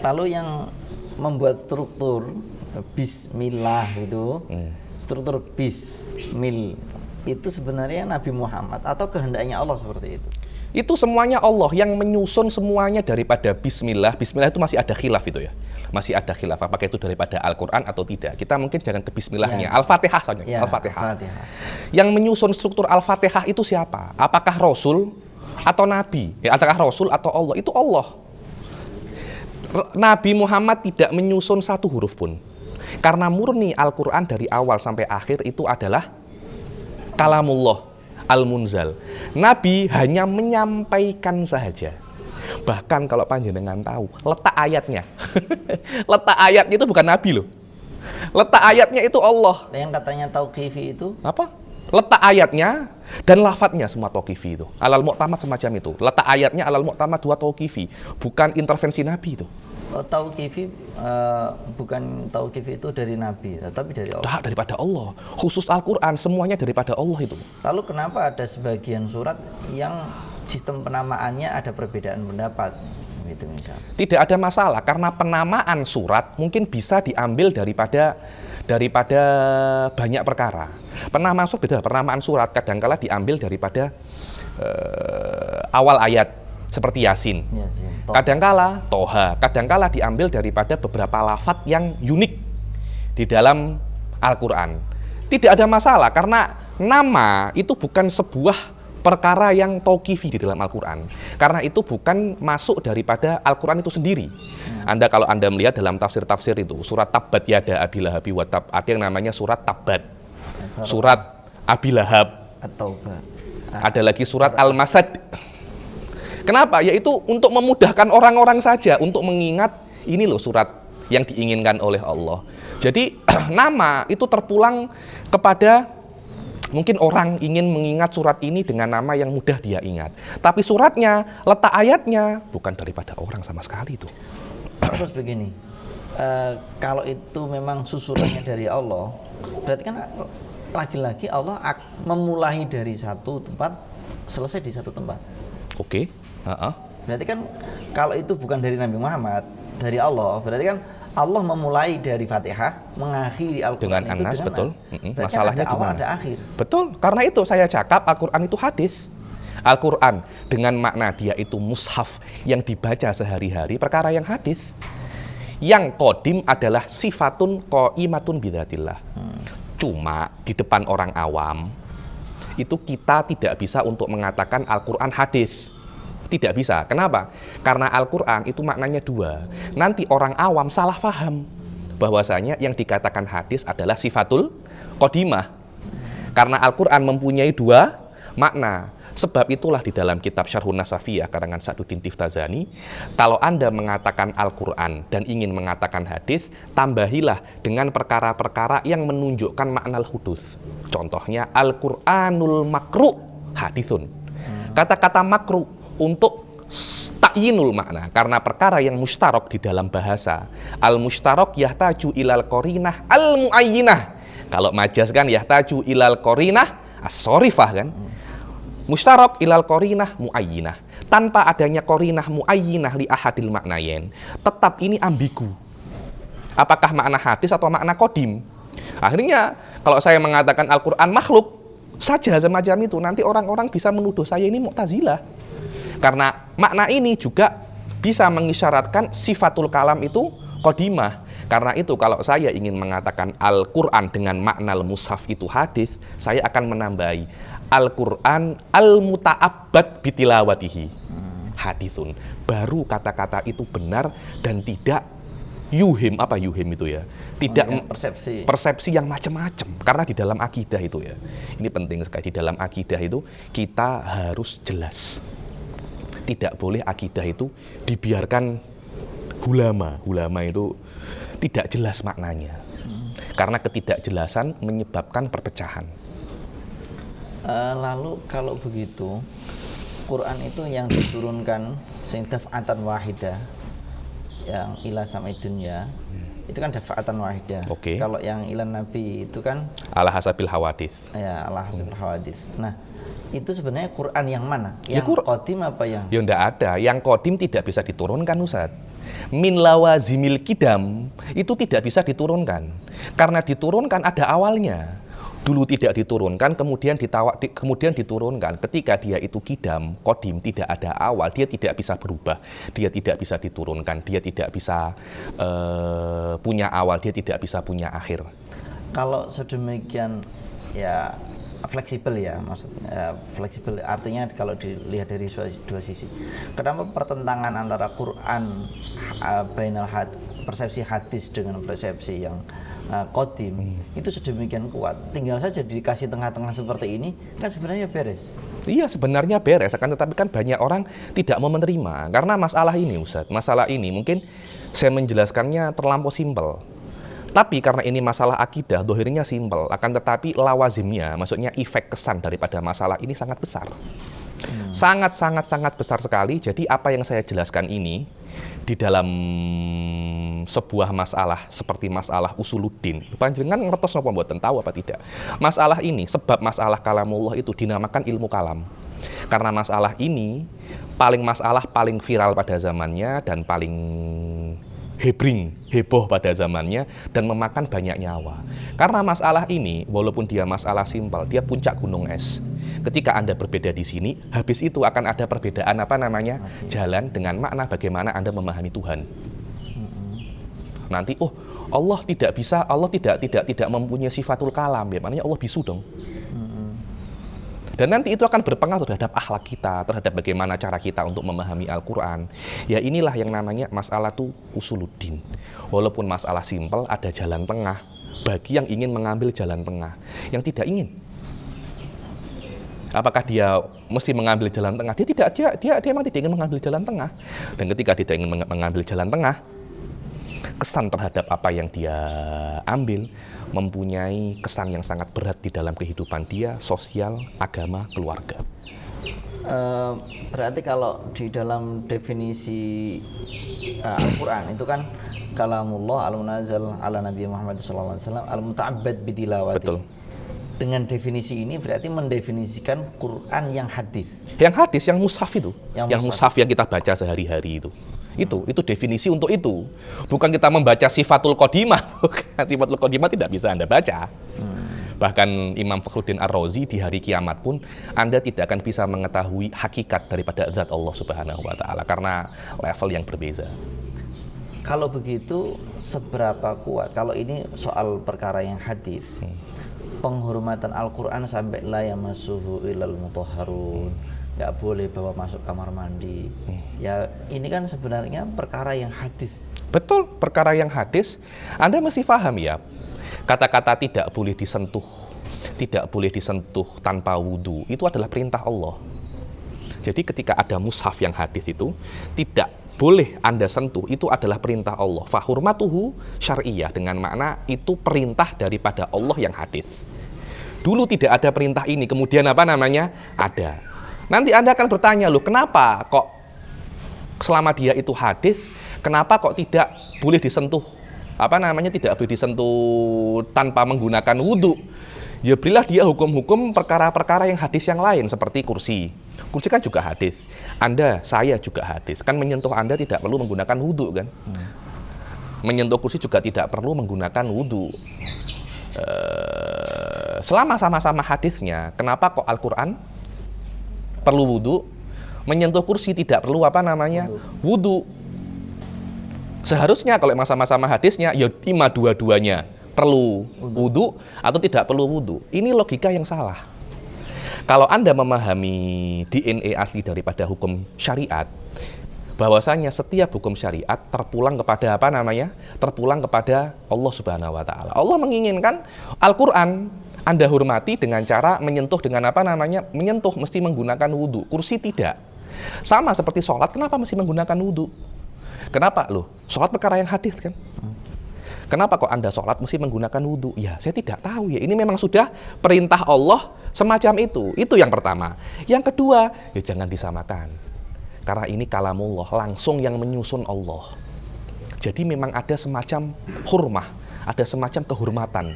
Lalu yang membuat struktur Bismillah itu, struktur Bismil itu sebenarnya Nabi Muhammad atau kehendaknya Allah seperti itu? Itu semuanya Allah yang menyusun semuanya daripada Bismillah. Bismillah itu masih ada khilaf itu ya. Masih ada khilaf apakah itu daripada Al-Quran atau tidak. Kita mungkin jangan ke Bismillahnya. Ya. Al-Fatihah saja. Ya, Al-Fatihah. Yang menyusun struktur Al-Fatihah itu siapa? Apakah Rasul atau Nabi? Ya, apakah Rasul atau Allah? Itu Allah. Nabi Muhammad tidak menyusun satu huruf pun. Karena murni Al-Quran dari awal sampai akhir itu adalah kalamullah al-munzal. Nabi hanya menyampaikan saja. Bahkan kalau panjenengan tahu, letak ayatnya. Letak ayatnya itu bukan Nabi loh. Letak ayatnya itu Allah. Yang katanya tauqifi itu? Apa? Letak ayatnya dan lafadznya semua tauqifi itu. Alal mu'tamad semacam itu. Letak ayatnya alal mu'tamad dua tauqifi. Bukan intervensi Nabi itu. Tauqifi bukan tauqifi itu dari Nabi, tapi dari Allah. Daripada Allah. Khusus Al-Quran semuanya daripada Allah itu. Lalu kenapa ada sebagian surat yang sistem penamaannya ada perbedaan pendapat? Gitu misalnya. Tidak ada masalah karena penamaan surat mungkin bisa diambil daripada banyak perkara. Penamaan surat beda. Penamaan surat kadangkala diambil daripada awal ayat seperti Yasin. Kadangkala Toha, kadangkala diambil daripada beberapa lafadz yang unik di dalam Al-Quran. Tidak ada masalah karena nama itu bukan sebuah perkara yang tauqifi di dalam Al-Quran. Karena itu bukan masuk daripada Al-Quran itu sendiri. Kalau Anda melihat dalam tafsir-tafsir itu, surat Tabbat Yada Abi Lahabi wa Tab, ada yang namanya surat Tabbat, surat Abi Lahab, ada lagi surat Al-Masad. Kenapa? Yaitu untuk memudahkan orang-orang saja, untuk mengingat ini loh surat yang diinginkan oleh Allah. Jadi nama itu terpulang kepada mungkin orang ingin mengingat surat ini dengan nama yang mudah dia ingat. Tapi suratnya, letak ayatnya bukan daripada orang sama sekali itu. Terus begini, kalau itu memang susunannya dari Allah, berarti kan lagi-lagi Allah memulai dari satu tempat, selesai di satu tempat. Oke. Berarti kan kalau itu bukan dari Nabi Muhammad, dari Allah, berarti kan Allah memulai dari Fatihah, mengakhiri Al-Quran dengan An-Nas, betul. Masalahnya kan ada awal, ada akhir. Betul, karena itu saya cakap Al-Quran itu hadis. Al-Quran dengan makna dia itu mushaf yang dibaca sehari-hari, perkara yang hadis. Yang qadim adalah sifatun qaimatun bidzatillah. Cuma di depan orang awam itu kita tidak bisa untuk mengatakan Al-Quran hadis. Tidak bisa. Kenapa? Karena Al-Quran itu maknanya dua. Nanti orang awam salah paham bahwasanya yang dikatakan hadis adalah sifatul qadimah. Karena Al-Quran mempunyai dua makna. Sebab itulah di dalam kitab Syarhun Nasafiyah karangan Sa'duddin Tiftazani, kalau Anda mengatakan Al-Quran dan ingin mengatakan hadis, tambahilah dengan perkara-perkara yang menunjukkan makna al-hudus. Contohnya Al-Quranul makru hadithun. Kata-kata makru untuk takyinul makna, karena perkara yang mustarok di dalam bahasa. Al-mustarok yahtaju ilal qarinah al-muayyinah. Kalau majas kan yahtaju ilal qarinah as-sorifah kan. Mustarok ilal qarinah muayyinah. Tanpa adanya qarinah muayyinah li ahadil maknayen, tetap ini ambigu. Apakah makna hadis atau makna qadim? Akhirnya kalau saya mengatakan Al-Quran makhluk saja semacam itu, nanti orang-orang bisa menuduh saya ini Mu'tazilah. Karena makna ini juga bisa mengisyaratkan sifatul kalam itu qadimah. Karena itu kalau saya ingin mengatakan Al-Quran dengan makna al-mushaf itu hadis, saya akan menambahi Al-Quran al-muta'abbad bitilawatihi hadithun. Baru kata-kata itu benar dan tidak yuhim. Apa yuhim itu ya? Tidak persepsi yang macam-macam. Karena di dalam akidah itu ya, ini penting sekali, di dalam akidah itu kita harus jelas. Tidak boleh akidah itu dibiarkan hulama itu tidak jelas maknanya. Karena ketidakjelasan menyebabkan perpecahan. Lalu kalau begitu, Quran itu yang diturunkan sing daf'atan wahidah, yang ila samai dunya, itu kan daf'atan wahidah. Okay. Kalau yang ilan Nabi itu kan ala hasabil hawadits. Ya, ala hasabil hawadits. Nah, itu sebenarnya Quran yang mana? Yang qadim apa yang? Ya enggak ada. Yang qadim tidak bisa diturunkan, Ustaz. min lawazimil kidam itu tidak bisa diturunkan. Karena diturunkan ada awalnya. Dulu tidak diturunkan, kemudian diturunkan. Ketika dia itu kidam, kodim, tidak ada awal, dia tidak bisa berubah, dia tidak bisa diturunkan, dia tidak bisa punya awal, dia tidak bisa punya akhir. Kalau sedemikian ya fleksibel ya, maksudnya fleksibel artinya kalau dilihat dari dua sisi. Kenapa pertentangan antara Quran persepsi hadis dengan persepsi yang qadim itu sedemikian kuat? Tinggal saja dikasih tengah-tengah seperti ini kan sebenarnya beres. Iya, sebenarnya beres, akan tetapi kan banyak orang tidak mau menerima karena masalah ini, Ustaz. Masalah ini mungkin saya menjelaskannya terlampau simpel. Tapi karena ini masalah akidah, dohirnya simpel, akan tetapi lawazimnya, maksudnya efek kesan daripada masalah ini sangat besar. Sangat besar sekali. Jadi apa yang saya jelaskan ini di dalam sebuah masalah seperti masalah usuluddin. Panjenengan ngertos napa mboten, tahu apa tidak? Masalah ini, sebab masalah kalamullah itu dinamakan ilmu kalam. Karena masalah ini paling viral pada zamannya dan paling heboh pada zamannya dan memakan banyak nyawa. Karena masalah ini, walaupun dia masalah simpel, dia puncak gunung es. Ketika Anda berbeda di sini, habis itu akan ada perbedaan jalan dengan makna bagaimana Anda memahami Tuhan. Nanti, Allah tidak mempunyai sifatul kalam, ya, maknanya Allah bisu dong. Dan nanti itu akan berpengaruh terhadap akhlak kita, terhadap bagaimana cara kita untuk memahami Al-Quran. Ya inilah yang namanya masalah itu usuluddin. Walaupun masalah simpel, ada jalan tengah bagi yang ingin mengambil jalan tengah, yang tidak ingin. Apakah dia mesti mengambil jalan tengah? Dia memang tidak ingin mengambil jalan tengah. Dan ketika dia tidak ingin mengambil jalan tengah, kesan terhadap apa yang dia ambil mempunyai kesan yang sangat berat di dalam kehidupan dia, sosial, agama, keluarga. Berarti kalau di dalam definisi Al-Quran itu kan kalamullah al-munazzal ala Nabi Muhammad SAW al-muta'abbad bitilawati. Betul. Dengan definisi ini berarti mendefinisikan Quran yang hadis. Yang hadis, yang mushaf itu. Yang mushaf yang kita baca sehari-hari itu. Itu definisi untuk itu. Bukan kita membaca sifatul qadimah. Sifatul qadimah tidak bisa Anda baca. Bahkan Imam Fakhruddin Ar-Razi di hari kiamat pun Anda tidak akan bisa mengetahui hakikat daripada zat Allah Subhanahu wa taala karena level yang berbeza. Kalau begitu seberapa kuat kalau ini soal perkara yang hadis. Penghormatan Al-Qur'an sampai la yamassuhu illal mutahharun. Nggak boleh bawa masuk kamar mandi. Ya ini kan sebenarnya perkara yang hadis. Betul, perkara yang hadis. Anda mesti paham ya, kata-kata tidak boleh disentuh tanpa wudhu, itu adalah perintah Allah. Jadi ketika ada mushaf yang hadis itu, tidak boleh Anda sentuh, itu adalah perintah Allah. Fahurmatuhu syar'iyah, dengan makna itu perintah daripada Allah yang hadis. Dulu tidak ada perintah ini, kemudian ada. Nanti Anda akan bertanya, loh kenapa kok selama dia itu hadis, kenapa kok tidak boleh disentuh, tidak boleh disentuh tanpa menggunakan wudhu? Ya berilah dia hukum-hukum perkara-perkara yang hadis yang lain, seperti kursi. Kursi kan juga hadis. Saya juga hadis. Kan menyentuh Anda tidak perlu menggunakan wudhu kan? Menyentuh kursi juga tidak perlu menggunakan wudhu. Selama sama-sama hadisnya, kenapa kok Al-Quran perlu wudhu, menyentuh kursi tidak perlu wudhu. Seharusnya kalau sama-sama hadisnya ya ima dua-duanya perlu wudhu atau tidak perlu wudhu. Ini logika yang salah. Kalau Anda memahami DNA asli daripada hukum syariat, bahwasanya setiap hukum syariat terpulang kepada terpulang kepada Allah Subhanahu wa taala. Allah menginginkan Al-Qur'an Anda hormati dengan cara menyentuh dengan menyentuh mesti menggunakan wudhu. Kursi tidak. Sama seperti sholat, kenapa mesti menggunakan wudhu? Kenapa? Loh, sholat perkara yang hadis kan? Kenapa kok Anda sholat mesti menggunakan wudhu? Ya, saya tidak tahu ya. Ini memang sudah perintah Allah semacam itu. Itu yang pertama. Yang kedua, ya jangan disamakan. Karena ini kalamullah, langsung yang menyusun Allah. Jadi memang ada semacam hurmah, ada semacam kehormatan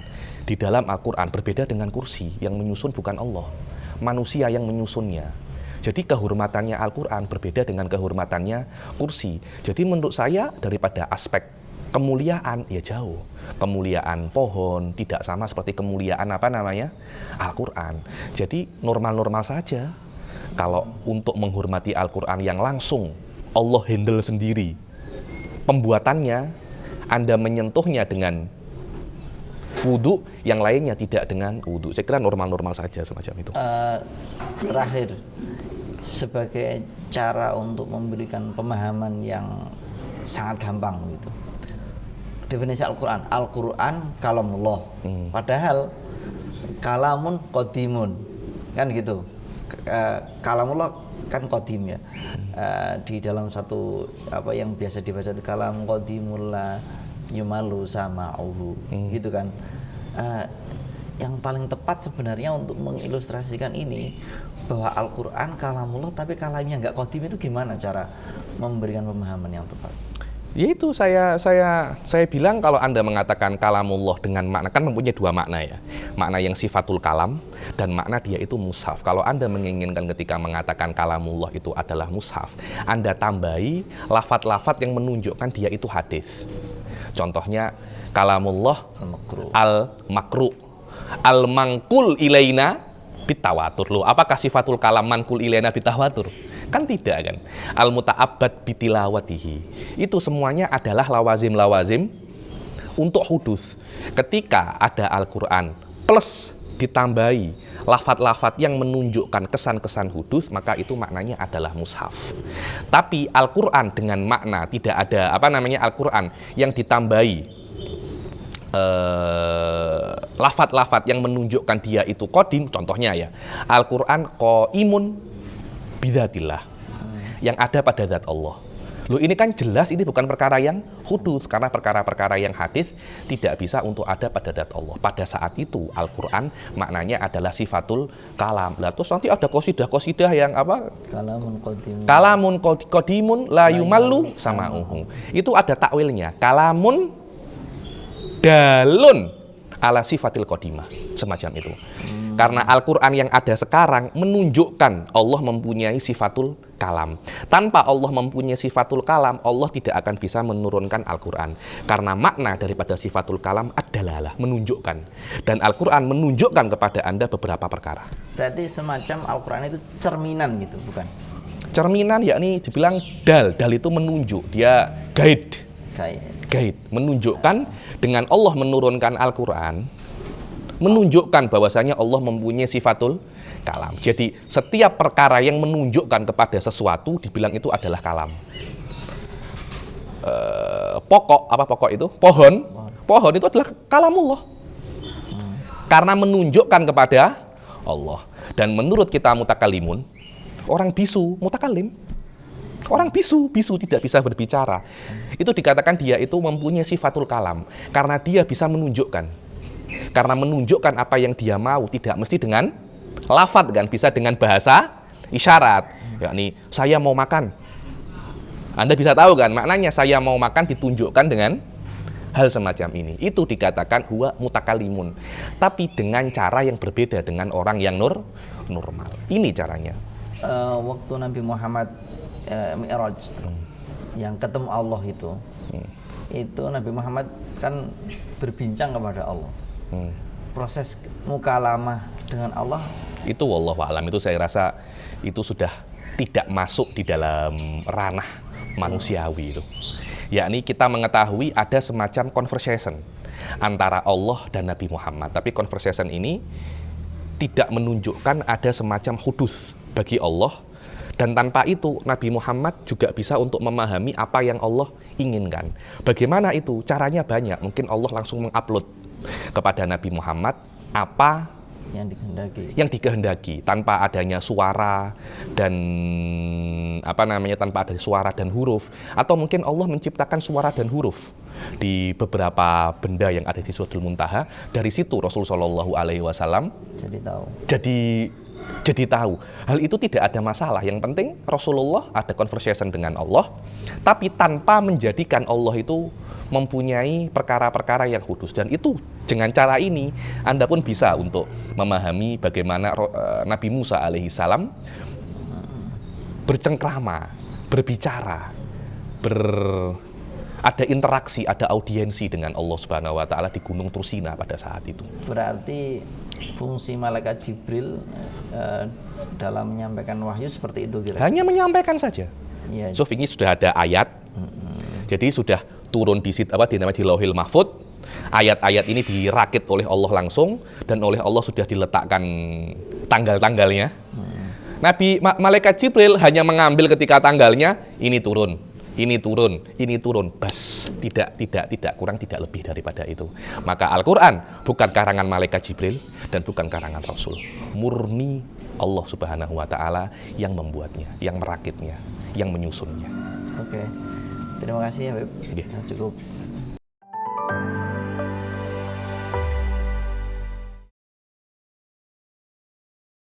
di dalam Al-Quran, berbeda dengan kursi yang menyusun bukan Allah, manusia yang menyusunnya. Jadi kehormatannya Al-Quran berbeda dengan kehormatannya kursi. Jadi menurut saya daripada aspek kemuliaan ya jauh. Kemuliaan pohon tidak sama seperti kemuliaan Al-Quran. Jadi normal-normal saja. Kalau untuk menghormati Al-Quran yang langsung Allah handle sendiri pembuatannya, Anda menyentuhnya dengan wudhu, yang lainnya tidak dengan wudhu. Saya kira normal-normal saja semacam itu. Terakhir, sebagai cara untuk memberikan pemahaman yang sangat gampang gitu. Definisi Al-Quran, Al-Quran kalamullah. Padahal kalamun qadimun, kan gitu. Kalamullah kan qadim ya. Di dalam satu yang biasa dibaca itu kalam qadimul la yumalu sama'uhu, gitu kan. Yang paling tepat sebenarnya untuk mengilustrasikan ini bahwa Al-Quran kalamullah tapi kalamnya nggak qadim, itu gimana cara memberikan pemahaman yang tepat? Yaitu saya bilang kalau Anda mengatakan kalamullah dengan makna, kan mempunyai dua makna ya. Makna yang sifatul kalam dan makna dia itu mushaf. Kalau Anda menginginkan ketika mengatakan kalamullah itu adalah mushaf, Anda tambahi lafat-lafat yang menunjukkan dia itu hadis. Contohnya kalamullah al-makru al-mangkul ilaina bitawatur. Loh, apakah sifatul kalam mangkul ilaina bitawatur? Kan tidak kan. Al-muta'abbad bitilawatihi. Itu semuanya adalah lawazim-lawazim untuk hudus. Ketika ada Al-Quran plus ditambahi lafat-lafat yang menunjukkan kesan-kesan hudus, maka itu maknanya adalah mushaf. Tapi Al-Quran dengan makna tidak ada Al-Quran yang ditambahi lafat-lafat yang menunjukkan dia itu qadim. Contohnya ya, Al-Quran qaimun bidzatillah, yang ada pada zat Allah. Loh, ini kan jelas ini bukan perkara yang hudus, karena perkara-perkara yang hadis tidak bisa untuk ada pada zat Allah. Pada saat itu Al-Quran maknanya adalah sifatul kalam. Lah terus nanti ada qasidah yang kalamun qadimun la yumallu sama'uhu. Itu ada takwilnya. Kalamun dalun ala sifatil qadimah, semacam itu. Karena Al-Quran yang ada sekarang menunjukkan Allah mempunyai sifatul kalam. Tanpa Allah mempunyai sifatul kalam, Allah tidak akan bisa menurunkan Al-Quran. Karena makna daripada sifatul kalam adalah menunjukkan. Dan Al-Quran menunjukkan kepada Anda beberapa perkara. Berarti semacam Al-Quran itu cerminan gitu, bukan? Cerminan yakni dibilang dal itu menunjuk, dia guide, menunjukkan. Dengan Allah menurunkan Al-Quran, menunjukkan bahwasanya Allah mempunyai sifatul kalam. Jadi setiap perkara yang menunjukkan kepada sesuatu dibilang itu adalah kalam. Pokok itu? Pohon itu adalah kalamullah. Karena menunjukkan kepada Allah. Dan menurut kita mutakalimun, orang bisu mutakalim. Orang bisu tidak bisa berbicara. Itu dikatakan dia itu mempunyai sifatul kalam. Karena dia bisa menunjukkan. Karena menunjukkan apa yang dia mau, tidak mesti dengan lafadz kan, bisa dengan bahasa isyarat. Yakni, saya mau makan. Anda bisa tahu kan, maknanya saya mau makan ditunjukkan dengan hal semacam ini. Itu dikatakan huwa mutakalimun. Tapi dengan cara yang berbeda dengan orang yang normal. Ini caranya. Waktu Nabi Muhammad Mi'raj yang ketemu Allah itu Nabi Muhammad kan berbincang kepada Allah. Proses mukalamah dengan Allah itu wallahu a'lam, itu saya rasa itu sudah tidak masuk di dalam ranah manusiawi itu. Yakni kita mengetahui ada semacam conversation antara Allah dan Nabi Muhammad, tapi conversation ini tidak menunjukkan ada semacam hudus bagi Allah. Dan tanpa itu Nabi Muhammad juga bisa untuk memahami apa yang Allah inginkan. Bagaimana itu? Caranya banyak. Mungkin Allah langsung mengupload kepada Nabi Muhammad apa yang dikehendaki tanpa adanya suara dan tanpa ada suara dan huruf. Atau mungkin Allah menciptakan suara dan huruf di beberapa benda yang ada di Suratul Muntaha. Dari situ Rasulullah SAW jadi tahu. Hal itu tidak ada masalah. Yang penting Rasulullah ada conversation dengan Allah, tapi tanpa menjadikan Allah itu mempunyai perkara-perkara yang khusus. Dan itu dengan cara ini Anda pun bisa untuk memahami bagaimana Nabi Musa alaihissalam bercengkrama, berbicara, ada interaksi, ada audiensi dengan Allah Subhanahu wa taala di Gunung Tursina pada saat itu. Berarti fungsi malaikat Jibril dalam menyampaikan wahyu seperti itu kira-kira. Hanya menyampaikan saja. Ya. So ini sudah ada ayat. Jadi sudah turun di di Lauhil Mahfud. Ayat-ayat ini dirakit oleh Allah langsung dan oleh Allah sudah diletakkan tanggal-tanggalnya. Malaikat Jibril hanya mengambil ketika tanggalnya ini turun, ini turun, ini turun. Bas, tidak kurang, tidak lebih daripada itu. Maka Al-Qur'an bukan karangan malaikat Jibril dan bukan karangan Rasul. Murni Allah Subhanahu wa taala yang membuatnya, yang merakitnya, yang menyusunnya. Oke. Terima kasih Habib. Yeah. Cukup